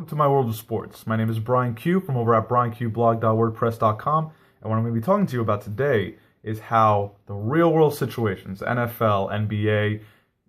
Welcome to my world of sports. My name is Brian Q from over at brianqblog.wordpress.com, and what I'm going to be talking to you about today is how the real world situations, NFL, NBA,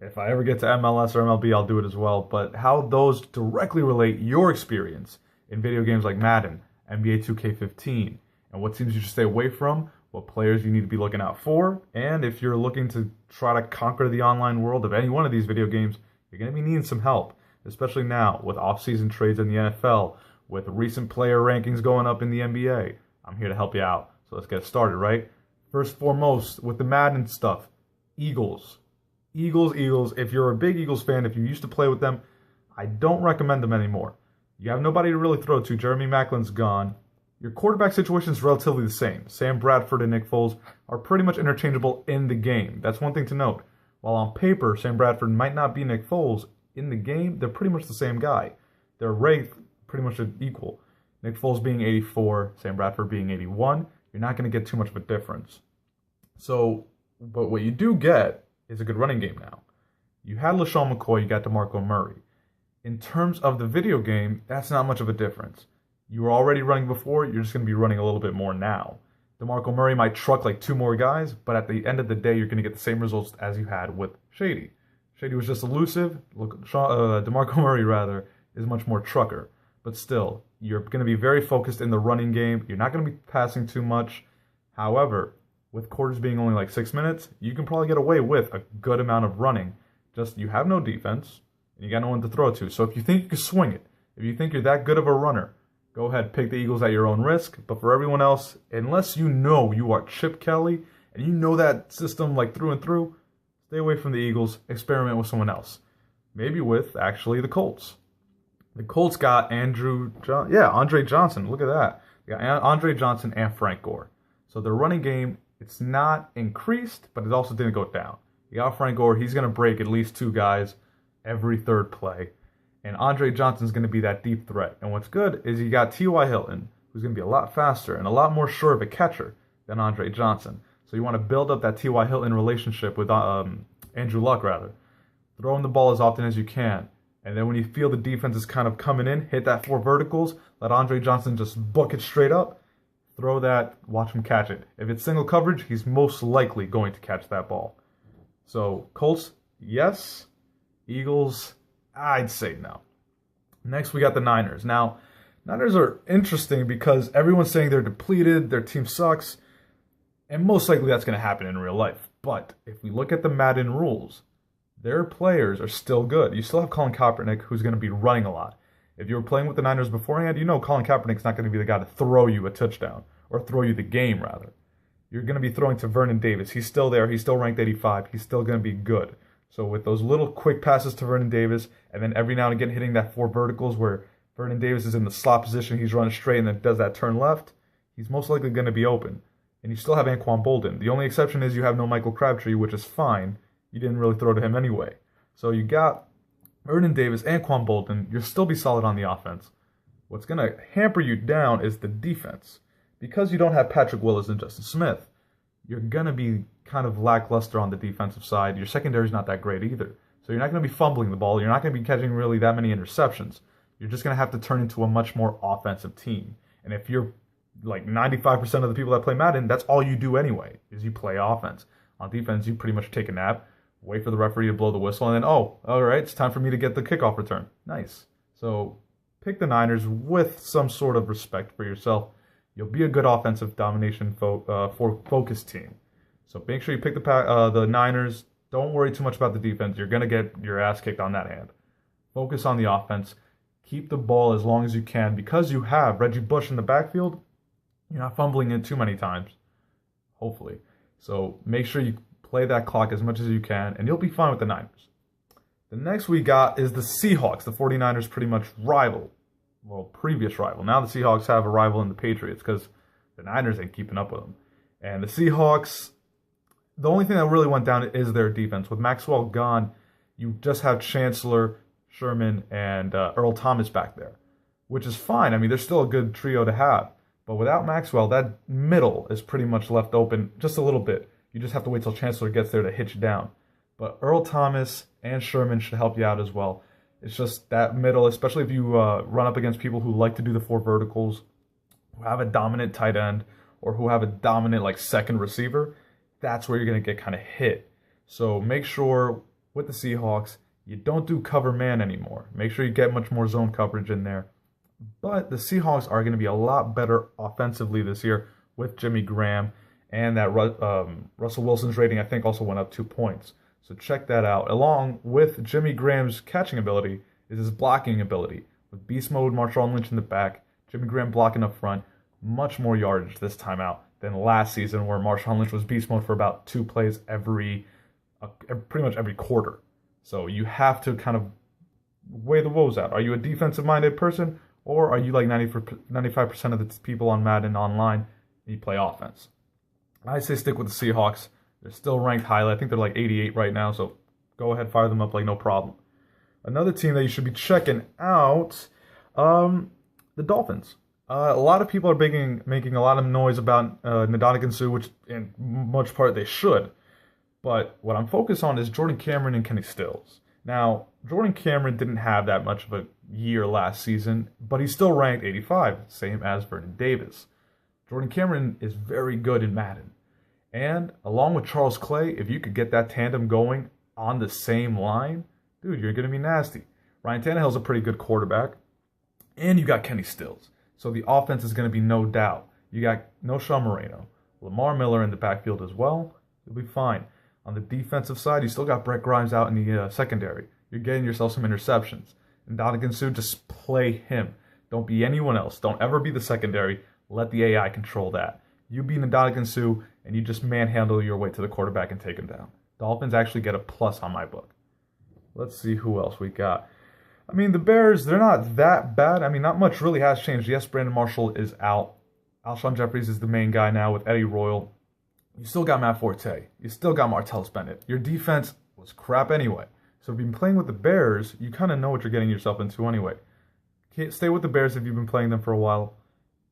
if I ever get to MLS or MLB, I'll do it as well, but how those directly relate your experience in video games like Madden, NBA 2K15, and what teams you should stay away from, what players you need to be looking out for, and if you're looking to try to conquer the online world of any one of these video games, you're going to be needing some help. Especially now with off-season trades in the NFL, with recent player rankings going up in the NBA. I'm here to help you out. So let's get started, right? First and foremost, with the Madden stuff, Eagles. Eagles. If you're a big Eagles fan, if you used to play with them, I don't recommend them anymore. You have nobody to really throw to. Jeremy Maclin's gone. Your quarterback situation is relatively the same. Sam Bradford and Nick Foles are pretty much interchangeable in the game. That's one thing to note. While on paper, Sam Bradford might not be Nick Foles, in the game, they're pretty much the same guy. They're ranked pretty much equal. Nick Foles being 84, Sam Bradford being 81, you're not going to get too much of a difference. So, but what you do get is a good running game now. You had LaShawn McCoy, you got DeMarco Murray. In terms of the video game, that's not much of a difference. You were already running before, you're just going to be running a little bit more now. DeMarco Murray might truck like two more guys, but at the end of the day, you're going to get the same results as you had with Shady. Shady was just elusive. DeMarco Murray, rather, is much more trucker. But still, you're going to be very focused in the running game. You're not going to be passing too much. However, with quarters being only like 6 minutes, you can probably get away with a good amount of running. Just you have no defense, and you got no one to throw to. So if you think you can swing it, if you think you're that good of a runner, go ahead, pick the Eagles at your own risk. But for everyone else, unless you know you are Chip Kelly, and you know that system like through and through, stay away from the Eagles, experiment with someone else. Maybe with, actually, the Colts. The Colts got Andre Johnson. Look at that. They got Andre Johnson and Frank Gore. So their running game, it's not increased, but it also didn't go down. You got Frank Gore. He's going to break at least two guys every third play. And Andre Johnson's going to be that deep threat. And what's good is you got T.Y. Hilton, who's going to be a lot faster and a lot more sure of a catcher than Andre Johnson. So you want to build up that T.Y. Hilton relationship with Andrew Luck, rather. Throw him the ball as often as you can. And then when you feel the defense is kind of coming in, hit that four verticals, let Andre Johnson just book it straight up. Throw that, watch him catch it. If it's single coverage, he's most likely going to catch that ball. So Colts, yes. Eagles, I'd say no. Next, we got the Niners. Now, Niners are interesting because everyone's saying they're depleted, their team sucks. And most likely that's going to happen in real life. But if we look at the Madden rules, their players are still good. You still have Colin Kaepernick, who's going to be running a lot. If you were playing with the Niners beforehand, you know Colin Kaepernick's not going to be the guy to throw you a touchdown, or throw you the game, rather. You're going to be throwing to Vernon Davis. He's still there. He's still ranked 85. He's still going to be good. So with those little quick passes to Vernon Davis, and then every now and again hitting that four verticals where Vernon Davis is in the slot position, he's running straight and then does that turn left, he's most likely going to be open. And you still have Anquan Boldin. The only exception is you have no Michael Crabtree, which is fine. You didn't really throw to him anyway. So you got Vernon Davis, Anquan Boldin. You'll still be solid on the offense. What's going to hamper you down is the defense. Because you don't have Patrick Willis and Justin Smith, you're going to be kind of lackluster on the defensive side. Your secondary is not that great either. So you're not going to be fumbling the ball. You're not going to be catching really that many interceptions. You're just going to have to turn into a much more offensive team. And if you're like 95% of the people that play Madden, that's all you do anyway, is you play offense. On defense, you pretty much take a nap, wait for the referee to blow the whistle, and then, oh, all right, it's time for me to get the kickoff return. Nice. So pick the Niners with some sort of respect for yourself. You'll be a good offensive domination focused team. So make sure you pick the Niners. Don't worry too much about the defense. You're going to get your ass kicked on that hand. Focus on the offense. Keep the ball as long as you can. Because you have Reggie Bush in the backfield, you're not fumbling it too many times, hopefully. So make sure you play that clock as much as you can, and you'll be fine with the Niners. The next we got is the Seahawks, the 49ers pretty much rival. Well, previous rival. Now the Seahawks have a rival in the Patriots because the Niners ain't keeping up with them. And the Seahawks, the only thing that really went down is their defense. With Maxwell gone, you just have Chancellor, Sherman, and Earl Thomas back there, which is fine. I mean, they're still a good trio to have. But without Maxwell, that middle is pretty much left open just a little bit. You just have to wait till Chancellor gets there to hit you down. But Earl Thomas and Sherman should help you out as well. It's just that middle, especially if you run up against people who like to do the four verticals, who have a dominant tight end, or who have a dominant like second receiver. That's where you're going to get kind of hit. So make sure with the Seahawks, you don't do cover man anymore. Make sure you get much more zone coverage in there. But the Seahawks are going to be a lot better offensively this year with Jimmy Graham, and that Russell Wilson's rating, I think, also went up 2 points. So check that out. Along with Jimmy Graham's catching ability is his blocking ability. With beast mode, Marshawn Lynch in the back, Jimmy Graham blocking up front, much more yardage this time out than last season, where Marshawn Lynch was beast mode for about 2 plays pretty much every quarter. So you have to kind of weigh the woes out. Are you a defensive-minded person, or are you like 95% of the people on Madden online and you play offense? I say stick with the Seahawks. They're still ranked highly. I think they're like 88 right now, so go ahead, fire them up like no problem. Another team that you should be checking out, the Dolphins. A lot of people are making a lot of noise about Ndamukong Suh, which in much part they should. But what I'm focused on is Jordan Cameron and Kenny Stills. Now, Jordan Cameron didn't have that much of a year last season, but he's still ranked 85, same as Vernon Davis. Jordan Cameron is very good in Madden. And along with Charles Clay, if you could get that tandem going on the same line, dude, you're going to be nasty. Ryan Tannehill's a pretty good quarterback. And you got Kenny Stills. So the offense is going to be no doubt. You got no Sean Moreno. Lamar Miller in the backfield as well. You'll be fine. On the defensive side, you still got Brett Grimes out in the secondary. You're getting yourself some interceptions. And Ndamukong Suh, just play him. Don't be anyone else. Don't ever be the secondary. Let the AI control that. You be Ndamukong Suh, and you just manhandle your way to the quarterback and take him down. Dolphins actually get a plus on my book. Let's see who else we got. I mean, the Bears, they're not that bad. I mean, not much really has changed. Yes, Brandon Marshall is out. Alshon Jeffries is the main guy now with Eddie Royal. You still got Matt Forte. You still got Martellus Bennett. Your defense was crap anyway. So if you've been playing with the Bears, you kind of know what you're getting yourself into anyway. Stay with the Bears if you've been playing them for a while.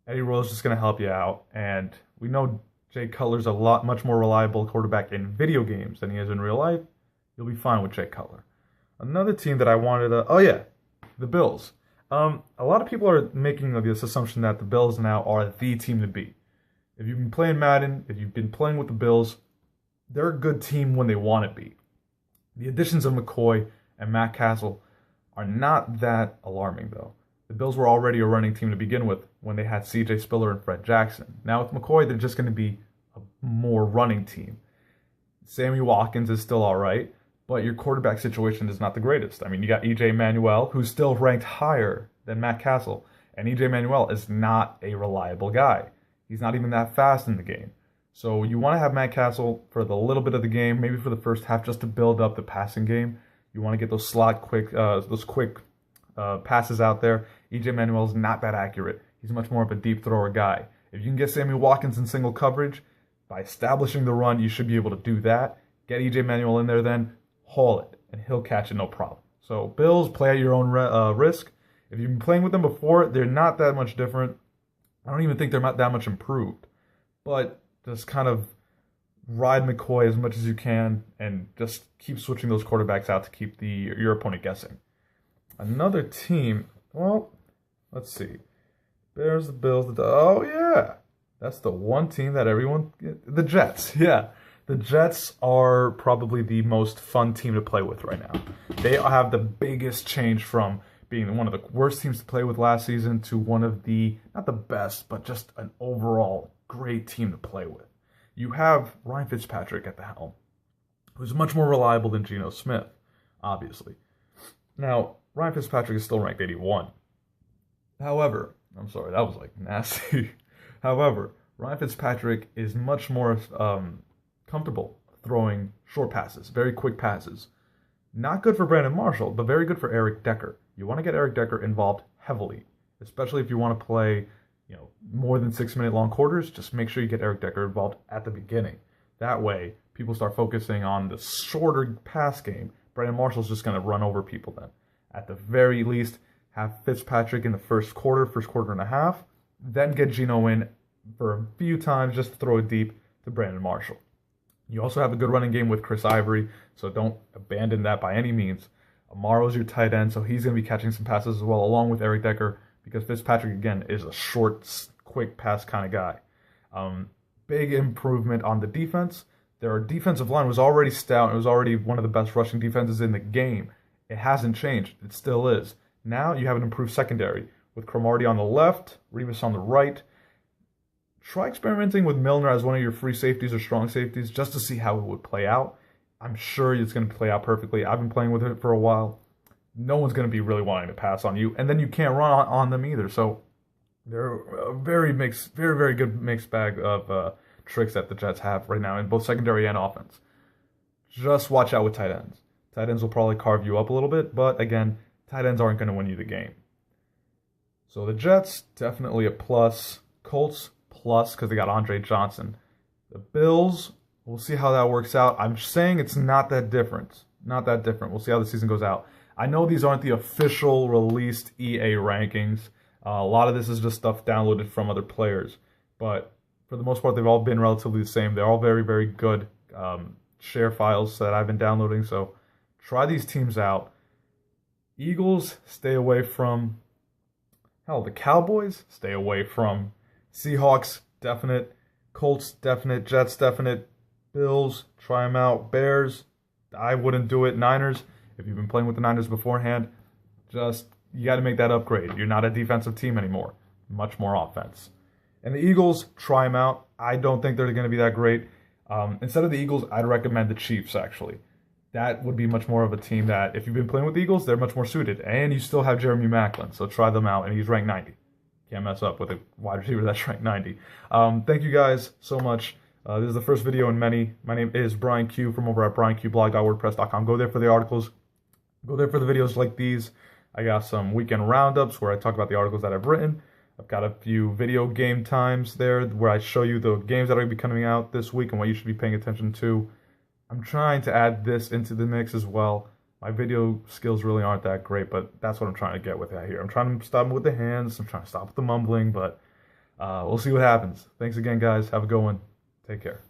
Eddie Royal's just going to help you out. And we know Jay Cutler's much more reliable quarterback in video games than he is in real life. You'll be fine with Jay Cutler. Another team that I wanted to... the Bills. A lot of people are making this assumption that the Bills now are the team to beat. If you've been playing Madden, if you've been playing with the Bills, they're a good team when they want to be. The additions of McCoy and Matt Castle are not that alarming, though. The Bills were already a running team to begin with when they had C.J. Spiller and Fred Jackson. Now with McCoy, they're just going to be a more running team. Sammy Watkins is still all right, but your quarterback situation is not the greatest. I mean, you got E.J. Manuel, who's still ranked higher than Matt Castle, and E.J. Manuel is not a reliable guy. He's not even that fast in the game. So you want to have Matt Castle for the little bit of the game, maybe for the first half, just to build up the passing game. You want to get those quick passes out there. E.J. Manuel is not that accurate. He's much more of a deep thrower guy. If you can get Sammy Watkins in single coverage, by establishing the run, you should be able to do that. Get E.J. Manuel in there then, haul it, and he'll catch it no problem. So Bills, play at your own risk. If you've been playing with them before, they're not that much different. I don't even think they're not that much improved. But just kind of ride McCoy as much as you can and just keep switching those quarterbacks out to keep your opponent guessing. Another team, well, let's see. Bears, the Bills, oh yeah. That's the one team that the Jets, yeah. The Jets are probably the most fun team to play with right now. They have the biggest change from being one of the worst teams to play with last season to one of the, not the best, but just an overall great team to play with. You have Ryan Fitzpatrick at the helm, who's much more reliable than Geno Smith, obviously. Now, Ryan Fitzpatrick is still ranked 81. However, I'm sorry, that was like nasty. However, Ryan Fitzpatrick is much more comfortable throwing short passes, very quick passes. Not good for Brandon Marshall, but very good for Eric Decker. You want to get Eric Decker involved heavily, especially if you want to play, more than 6-minute long quarters. Just make sure you get Eric Decker involved at the beginning. That way, people start focusing on the shorter pass game. Brandon Marshall's just going to run over people then. At the very least, have Fitzpatrick in the first quarter and a half, then get Geno in for a few times just to throw it deep to Brandon Marshall. You also have a good running game with Chris Ivory, so don't abandon that by any means. Amaro's your tight end, so he's going to be catching some passes as well, along with Eric Decker, because Fitzpatrick, again, is a short, quick pass kind of guy. Big improvement on the defense. Their defensive line was already stout. It was already one of the best rushing defenses in the game. It hasn't changed. It still is. Now you have an improved secondary with Cromartie on the left, Revis on the right. Try experimenting with Milner as one of your free safeties or strong safeties just to see how it would play out. I'm sure it's going to play out perfectly. I've been playing with it for a while. No one's going to be really wanting to pass on you, and then you can't run on them either. So they're a very good mixed bag of tricks that the Jets have right now in both secondary and offense. Just watch out with tight ends. Tight ends will probably carve you up a little bit, but again, tight ends aren't going to win you the game. So the Jets, definitely a plus. Colts, plus, because they got Andre Johnson. The Bills, we'll see how that works out. I'm saying it's not that different. Not that different. We'll see how the season goes out. I know these aren't the official released EA rankings. A lot of this is just stuff downloaded from other players. But for the most part, they've all been relatively the same. They're all very good share files that I've been downloading. So try these teams out. Eagles, stay away from. Hell, the Cowboys, stay away from. Seahawks, definite. Colts, definite. Jets, definite. Bills, try them out. Bears, I wouldn't do it. Niners, if you've been playing with the Niners beforehand, you got to make that upgrade. You're not a defensive team anymore. Much more offense. And the Eagles, try them out. I don't think they're going to be that great. Instead of the Eagles, I'd recommend the Chiefs, actually. That would be much more of a team that, if you've been playing with the Eagles, they're much more suited. And you still have Jeremy Maclin, so try them out. And he's ranked 90. Can't mess up with a wide receiver that's ranked 90. Thank you guys so much. This is the first video in many. My name is Brian Q from over at brianqblog.wordpress.com. Go there for the articles. Go there for the videos like these. I got some weekend roundups where I talk about the articles that I've written. I've got a few video game times there where I show you the games that are going to be coming out this week and what you should be paying attention to. I'm trying to add this into the mix as well. My video skills really aren't that great, but that's what I'm trying to get with that here. I'm trying to stop with the hands. I'm trying to stop with the mumbling, but we'll see what happens. Thanks again, guys. Have a good one. Take care.